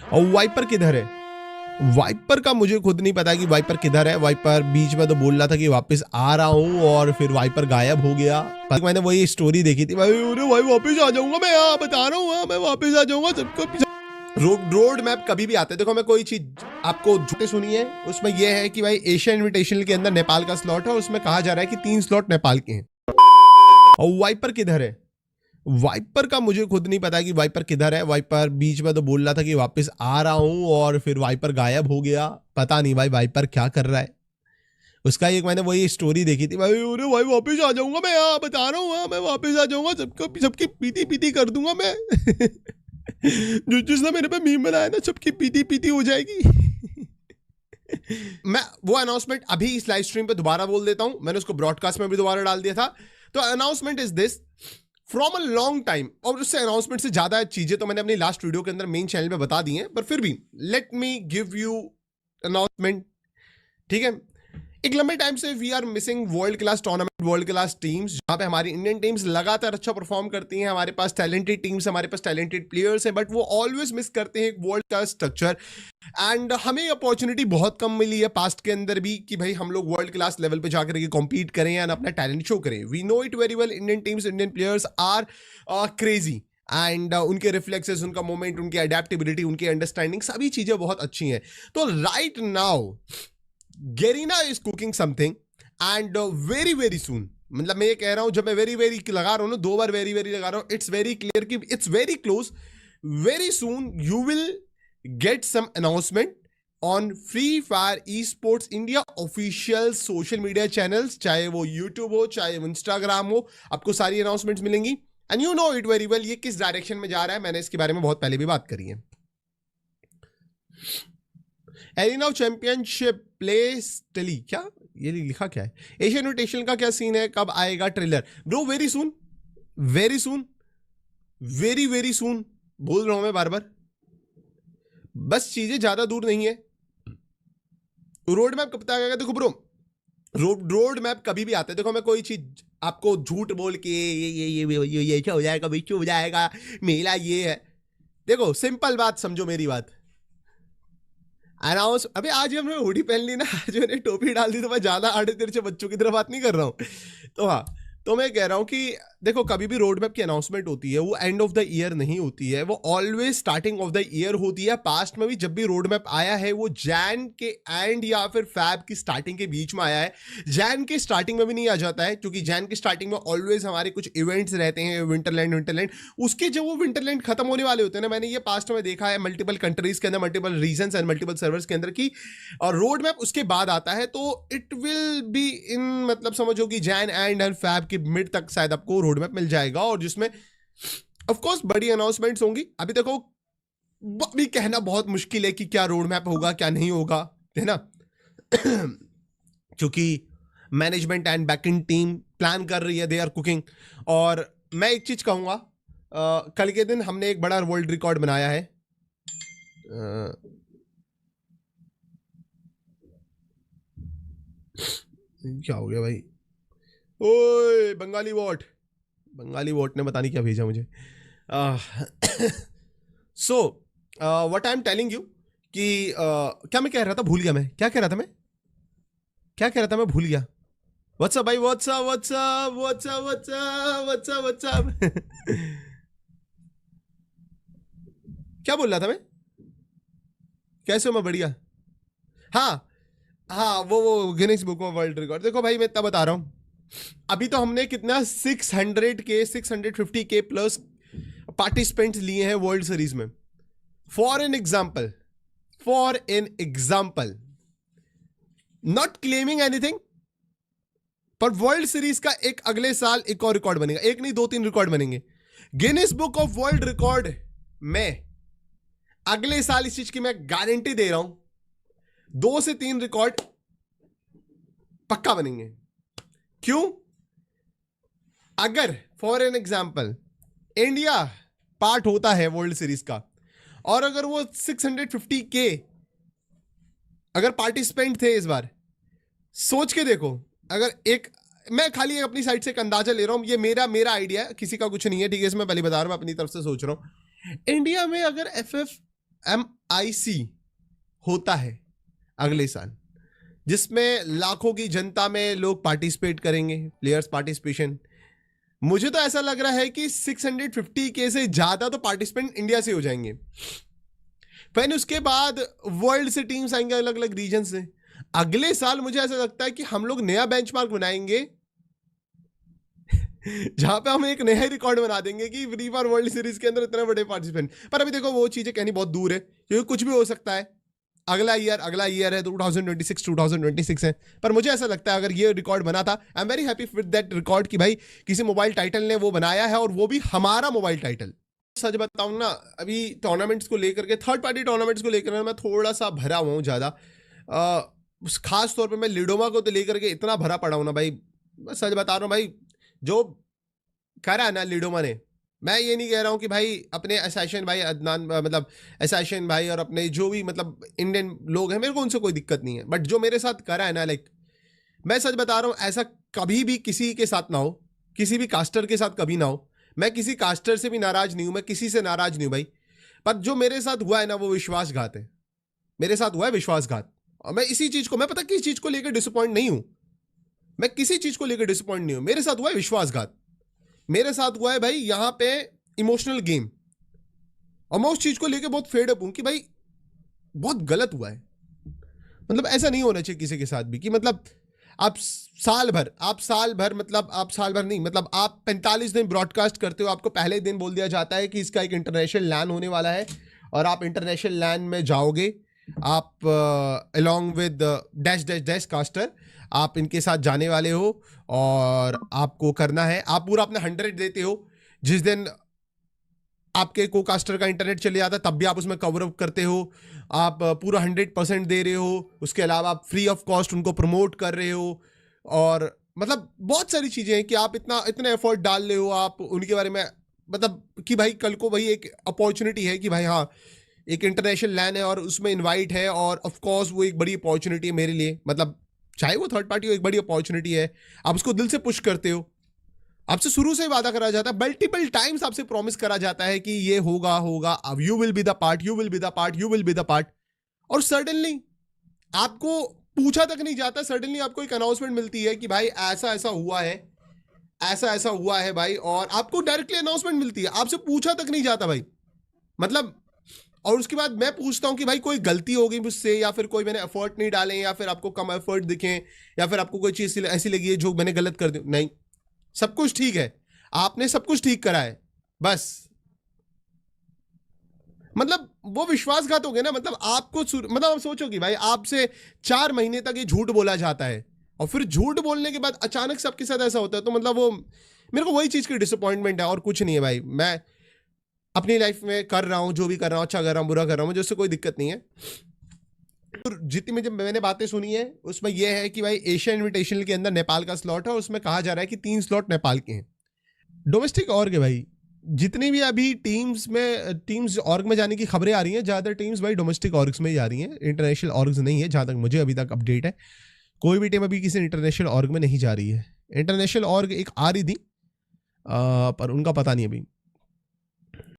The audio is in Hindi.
और वाइपर किधर है? वाइपर का मुझे खुद नहीं पता कि वाइपर किधर है। वाइपर बीच में तो बोल रहा था कि वापस आ रहा हूँ और फिर वाइपर गायब हो गया। मैंने वही स्टोरी देखी थी, भाई अरे भाई वापस आ जाऊंगा मैं, यहाँ बता रहा हूँ, मैं वापस आ जाऊंगा सबको। रोड मैप कभी भी आते हैं। देखो मैं कोई चीज आपको झूठे सुनी है, उसमें यह है कि भाई एशिया इन्विटेशनल के अंदर नेपाल का स्लॉट है और उसमें कहा जा रहा है कि 3 स्लॉट नेपाल के हैं। और वाइपर किधर है? वाइपर का मुझे खुद नहीं पता कि वाइपर किधर है। वाइपर बीच में तो बोल रहा था कि वापस आ रहा हूं और फिर वाइपर गायब हो गया। पता नहीं भाई वाइपर क्या कर रहा है। उसका एक मैंने वही स्टोरी देखी थी, भाई अरे भाई वापस आ जाऊंगा मैं, यहाँ बता रहा हूँ, मैं वापस आ जाऊंगा, सबकी पीटी पीटी कर दूंगा मैं। जो जिसने मेरे पे मीम बनाया ना, सबकी पीटी पीटी हो जाएगी। मैं वो अनाउंसमेंट अभी इस लाइव स्ट्रीम पे दोबारा बोल देता हूं, मैंने उसको ब्रॉडकास्ट में भी दोबारा डाल दिया था। तो announcement is this from a long time, और उससे अनाउंसमेंट से ज्यादा चीजें तो मैंने अपनी लास्ट वीडियो के अंदर मेन चैनल पे बता दी हैं, पर फिर भी let me give you announcement. ठीक है, एक लंबे टाइम से we are missing world class tournament, world class teams, जहां पे हमारी इंडियन टीम्स लगातार अच्छा परफॉर्म करती हैं। हमारे पास टैलेंटेड टीम्स, हमारे पास टैलेंटेड प्लेयर्स हैं, बट वो ऑलवेज मिस करते हैं एक वर्ल्ड क्लास स्ट्रक्चर। एंड हमें अपॉर्चुनिटी बहुत कम मिली है पास्ट के अंदर भी कि भाई हम लोग वर्ल्ड क्लास लेवल पे जाकर के कॉम्पीट करें एंड अपना टैलेंट शो करें। We know it very well, Indian teams, Indian players are crazy and उनके रिफ्लेक्सेस, उनका मोमेंट, उनकी अडेप्टेबिलिटी, उनकी अंडरस्टैंडिंग, सभी चीजें बहुत अच्छी हैं। तो right now Garena is cooking something and very very soon, मतलब मैं ये कह रहा हूं, जब मैं वेरी वेरी लगा रहा हूं ना, 2 बार वेरी वेरी लगा रहा हूं, इट्स वेरी क्लियर कि it's very close, very soon you will get some announcement on free fire esports India official social media channels, चाहे वो यूट्यूब हो, चाहे वो इंस्टाग्राम हो, आपको सारी अनाउंसमेंट्स मिलेंगी। And you know it very well ये किस डायरेक्शन में जा रहा है, मैंने इसके बारे में बहुत पहले भी बात करी है। एरिना चैंपियनशिप प्ले स्टली, क्या ये लिखा क्या है? एशियन इन्विटेशनल का क्या सीन है, कब आएगा trailer? Bro very soon, very soon, very very सून, बोल रहा हूं मैं बार बार, बस चीजें ज्यादा दूर नहीं है। रोड मैप कब तक आएगा? देखो ब्रो, रोड मैप कभी भी आता है। देखो मैं कोई चीज आपको झूठ बोल के ये क्या हो जाएगा, बिच्छू हो जाएगा, मेला ये है, देखो सिंपल बात समझो मेरी बात। अनाउंस अभी आज हमने हुडी पहन ली ना, आज मैंने टोपी डाल दी, तो मैं ज्यादा आड़े तेरे से बच्चों की तरह बात नहीं कर रहा हूँ। तो हाँ, तो मैं कह रहा हूँ कि देखो कभी भी रोड मैप की अनाउंसमेंट होती है वो एंड ऑफ द ईयर नहीं होती है, वो always starting of the year होती है। पास्ट में भी जब भी रोड मैप आया है वो जैन के एंड या फिर फैब की स्टार्टिंग के बीच में आया है। जैन के स्टार्टिंग में भी नहीं आ जाता है, क्योंकि जैन की स्टार्टिंग में ऑलवेज हमारे कुछ इवेंट्स रहते हैं, विंटरलैंड, उसके जब वो विंटरलैंड खत्म होने वाले होते हैं ना, मैंने ये पास्ट में देखा है मल्टीपल कंट्रीज के अंदर, multiple regions and multiple servers के अंदर की, और रोड मैप उसके बाद आता है। तो इट विल बी इन, मतलब समझो कि जैन एंड फैब के मिड तक शायद आपको रोड मैप मिल जाएगा, और जिसमें ऑफ कोर्स बड़ी अनाउंसमेंट्स होंगी। अभी देखो अभी कहना बहुत मुश्किल है कि क्या रोड मैप होगा क्या नहीं होगा, है ना। क्योंकि management and backend team plan कर रही है, दे आर कुकिंग। और मैं एक चीज कहूंगा, कल के दिन हमने एक बड़ा वर्ल्ड रिकॉर्ड बनाया है। क्या हो गया भाई? ओए बंगाली वोट ने पता नहीं क्या भेजा मुझे। So what I am telling you कि क्या मैं कह रहा था, भूल गया मैं क्या कह रहा था, क्या कह रहा था मैं भूल गया। व्हाट्सअप भाई, व्हाट्सअप। क्या बोल रहा था मैं? कैसे हो? मैं बढ़िया। हाँ हाँ, वो Guinness book of world record. देखो भाई मैं इतना बता रहा हूं, अभी तो हमने कितना 650K प्लस पार्टिसिपेंट्स लिए हैं वर्ल्ड सीरीज में। For an example, not claiming anything, पर वर्ल्ड सीरीज का एक अगले साल एक और रिकॉर्ड बनेगा, एक नहीं 2-3 रिकॉर्ड बनेंगे Guinness book of world record में। अगले साल इस चीज की मैं गारंटी दे रहा हूं, 2 से 3 रिकॉर्ड पक्का बनेंगे। क्यों? अगर for an example India part होता है वर्ल्ड सीरीज का, और अगर वो 650K अगर पार्टिसिपेंट थे इस बार, सोच के देखो, अगर एक, मैं खाली अपनी साइड से एक अंदाजा ले रहा हूं, ये मेरा आइडिया है, किसी का कुछ नहीं है, ठीक है, इसमें पहले बता रहा हूं, मैं अपनी तरफ से सोच रहा हूं। इंडिया में अगर MIC होता है अगले साल, जिसमें लाखों की जनता में लोग पार्टिसिपेट करेंगे, प्लेयर्स पार्टिसिपेशन। मुझे तो ऐसा लग रहा है कि 650K से ज्यादा तो पार्टिसिपेंट इंडिया से हो जाएंगे। फिर उसके बाद वर्ल्ड से टीम्स आएंगे अलग अलग रीजन से। अगले साल मुझे ऐसा लगता है कि हम लोग नया बेंचमार्क बनाएंगे जहां पे हम एक नया रिकॉर्ड बना देंगे कि फ्री फायर वर्ल्ड सीरीज के अंदर इतने बड़े पार्टिसिपेंट। पर अभी देखो वो चीजें कहनी बहुत दूर है, क्योंकि कुछ भी हो सकता है। अगला ईयर है 2026 है। पर मुझे ऐसा लगता है अगर ये रिकॉर्ड बना था, I am very happy with that record कि भाई किसी मोबाइल टाइटल ने वो बनाया है, और वो भी हमारा मोबाइल टाइटल। सच बताऊं ना, अभी टूर्नामेंट्स को लेकर के, थर्ड पार्टी टूर्नामेंट्स को लेकर मैं थोड़ा सा भरा हुआ हूँ ज्यादा। खास तौर पे मैं लिडोमा को तो लेकर के इतना भरा पड़ा हूं ना भाई, मैं सच बता रहा हूँ भाई। जो करा है ना लिडोमा ने, मैं ये नहीं कह रहा हूँ कि भाई अपने असैशन भाई अदनान, मतलब असैशन भाई और अपने जो भी मतलब इंडियन लोग हैं, मेरे को उनसे कोई दिक्कत नहीं है, बट जो मेरे साथ करा है ना, लाइक मैं सच बता रहा हूँ, ऐसा कभी भी किसी के साथ ना हो, किसी भी कास्टर के साथ कभी ना हो। मैं किसी कास्टर से भी नाराज नहीं हूं, मैं किसी से नाराज नहीं हूं भाई, पर जो मेरे साथ हुआ है ना वो विश्वासघात है। मेरे साथ हुआ है विश्वासघात, और मैं इसी चीज को, मैं पता किस चीज को लेकर डिसअपॉइंट नहीं हूं, मैं किसी चीज को लेकर डिसअपॉइंट नहीं हूं। मेरे साथ हुआ है विश्वासघात, मेरे साथ हुआ है भाई यहां पे इमोशनल गेम, और मैं उस चीज को लेकर बहुत फेड अप हूं कि भाई बहुत गलत हुआ है। मतलब ऐसा नहीं होना चाहिए किसी के साथ भी कि मतलब आप साल भर मतलब आप साल भर नहीं, मतलब आप 45 दिन ब्रॉडकास्ट करते हो, आपको पहले दिन बोल दिया जाता है कि इसका एक इंटरनेशनल लैन होने वाला है, और आप इंटरनेशनल लैन में जाओगे, आप along with dash dash dash caster, आप इनके साथ जाने वाले हो, और आपको करना है, आप पूरा अपना 100 देते हो। जिस दिन आपके को कास्टर का इंटरनेट चले जाता है तब भी आप उसमें कवर अप करते हो, आप पूरा 100% दे रहे हो। उसके अलावा आप फ्री ऑफ कॉस्ट उनको प्रमोट कर रहे हो, और मतलब बहुत सारी चीजें हैं कि आप इतने एफर्ट डाल रहे हो आप उनके बारे में, मतलब कि भाई कल को भाई एक अपॉर्चुनिटी है कि भाई हाँ एक इंटरनेशनल लैन है और उसमें इन्वाइट है, और ऑफ कोर्स वो एक बड़ी अपॉर्चुनिटी है मेरे लिए, मतलब चाहे वो थर्ड पार्टी हो, एक बड़ी अपॉर्चुनिटी है, आप उसको दिल से पुश करते हो। आपसे शुरू से ही वादा करा जाता है, मल्टीपल टाइम्स आपसे प्रॉमिस करा जाता है कि ये होगा, अब you will be the part, you will be the part, you will be the part, और सडनली आपको पूछा तक नहीं जाता, सडनली आपको एक अनाउंसमेंट मिलती है कि भाई ऐसा ऐसा हुआ है, ऐसा ऐसा हुआ है भाई, और आपको डायरेक्टली अनाउंसमेंट मिलती है, आपसे पूछा तक नहीं जाता भाई। मतलब और उसके बाद मैं पूछता हूं कि भाई कोई गलती होगी मुझसे, या फिर कोई मैंने एफर्ट नहीं डाले, या फिर आपको कम एफर्ट दिखे, या फिर आपको कोई चीज ऐसी लगी है जो मैंने गलत कर दी। नहीं, सब कुछ ठीक है, आपने सब कुछ ठीक करा है, बस मतलब वो विश्वासघात हो गया ना। मतलब आपको मतलब आप सोचो कि भाई आपसे 4 महीने तक ये झूठ बोला जाता है, और फिर झूठ बोलने के बाद अचानक से आपके साथ ऐसा होता है, तो मतलब वो मेरे को वही चीज की डिसअपॉइंटमेंट है, और कुछ नहीं है भाई। मैं अपनी लाइफ में कर रहा हूं, जो भी कर रहा हूं, अच्छा कर रहा हूं, बुरा कर रहा हूं, मुझे उससे कोई दिक्कत नहीं है। जितनी में जब मैंने बातें सुनी है उसमें यह है कि भाई एशिया इन्विटेशनल के अंदर नेपाल का स्लॉट है, और उसमें कहा जा रहा है कि 3 स्लॉट नेपाल के हैं। डोमेस्टिक ऑर्ग है भाई, जितनी भी अभी टीम्स ऑर्ग में जाने की खबरें आ रही हैं, ज्यादातर टीम्स भाई डोमेस्टिक ऑर्ग्स में ही जा रही हैं, इंटरनेशनल ऑर्ग्स नहीं है, जहां तक मुझे अभी तक अपडेट है। कोई भी टीम अभी किसी इंटरनेशनल ऑर्ग में नहीं जा रही है। इंटरनेशनल ऑर्ग एक आ रही थी, पर उनका पता नहीं अभी।